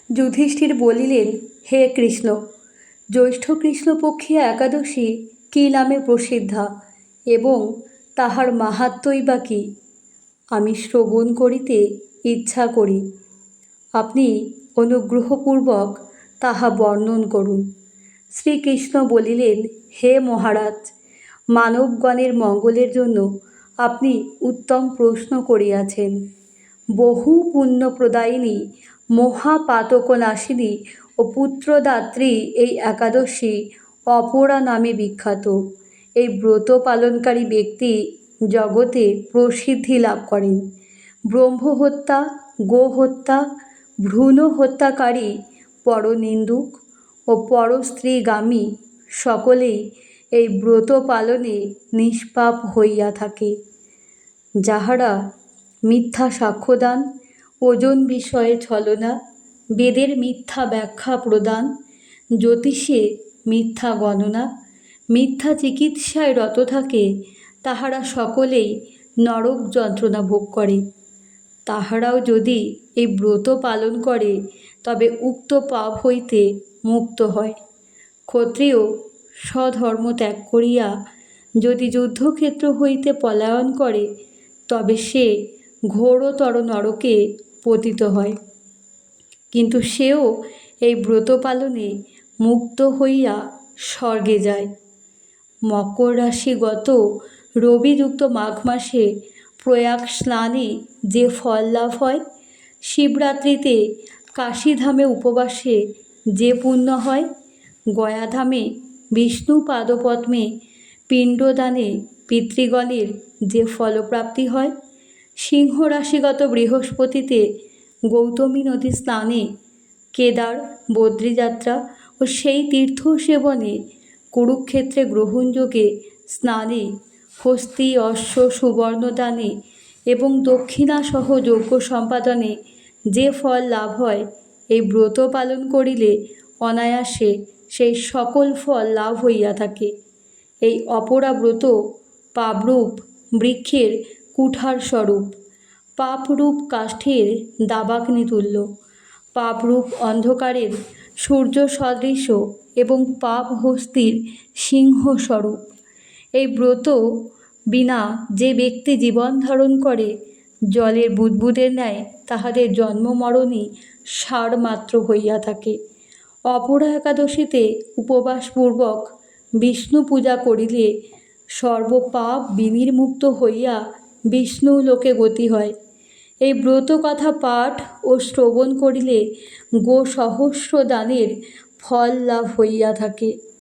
যুধিষ্ঠির বলিলেন, হে কৃষ্ণ, জ্যৈষ্ঠ কৃষ্ণপক্ষিয়া একাদশী কী নামে প্রসিদ্ধা এবং তাহার মাহাত্ম্যই বা কী? আমি শ্রবণ করিতে ইচ্ছা করি। আপনি অনুগ্রহপূর্বক তাহা বর্ণন করুন। শ্রীকৃষ্ণ বলিলেন, হে মহারাজ, মানবগণের মঙ্গলের জন্য আপনি উত্তম প্রশ্ন করিয়াছেন। বহু পুণ্যপ্রদায়িনী, মহাপাতকনাশিনী ও পুত্রদাত্রী এই একাদশী অপরা নামে বিখ্যাত। এই ব্রত পালনকারী ব্যক্তি জগতে প্রসিদ্ধি লাভ করেন। ব্রহ্মহত্যা, গোহত্যা, ভ্রূণ হত্যাকারী, পরনিন্দুক ও পরস্ত্রীগামী সকলেই এই ব্রত পালনে নিষ্পাপ হইয়া থাকে। যাহারা মিথ্যা সাক্ষ্যদান, ওজন বিষয়ে ছলনা, বেদের মিথ্যা ব্যাখ্যা প্রদান, জ্যোতিষে মিথ্যা গণনা, মিথ্যা চিকিৎসায় রত থাকে, তাহারা সকলেই নরক যন্ত্রণা ভোগ করে। তাহারাও যদি এই ব্রত পালন করে তবে উক্ত পাপ হইতে মুক্ত হয়। ক্ষত্রিয় স্বধর্ম ত্যাগ করিয়া যদি যুদ্ধক্ষেত্র হইতে পলায়ন করে তবে সে ঘোরতর নরকে পতিত হয়, কিন্তু সেও এই ব্রত পালনে মুক্ত হইয়া স্বর্গে যায়। মকর রাশিগত রবিযুক্ত মাঘ মাসে প্রয়াগ স্নানে যে ফল লাভ হয়, শিবরাত্রিতে কাশীধামে উপবাসে যে পুণ্য হয়, গয়াধামে বিষ্ণু পাদপদ্মে পিণ্ডদানে পিতৃগণের যে ফলপ্রাপ্তি হয়, সিংহ রাশিগত বৃহস্পতিতে গৌতমী নদী স্নানে, কেদার বদ্রীযাত্রা ও সেই তীর্থ সেবনে, কুরুক্ষেত্রে গ্রহণযোগে স্নানে, হস্তি অশ্ব সুবর্ণদানে এবং দক্ষিণাসহ যজ্ঞ সম্পাদনে যে ফল লাভ হয়, এই ব্রত পালন করিলে অনায়াসে সেই সকল ফল লাভ হইয়া থাকে। এই অপরা ব্রত পাপরূপ বৃক্ষের কুঠার স্বরূপ, পাপরূপ কাষ্ঠের দাবাগ্নি তুল্য, পাপরূপ অন্ধকারের সূর্য সদৃশ এবং পাপ হস্তির সিংহ স্বরূপ। এই ব্রত বিনা যে ব্যক্তি জীবন ধারণ করে, জলের বুদবুদের ন্যায় তাহাদের জন্ম মরণই সার মাত্র হইয়া থাকে। অপরা একাদশীতে উপবাসপূর্বক বিষ্ণু পূজা করিলে সর্বপাপ বিনির্মুক্ত হইয়া বিষ্ণু লোকে গতি হয়। এই ব্রত কথা পাঠ ও শ্রবণ করিলে গো সহস্র দানের ফল লাভ হইয়া থাকে।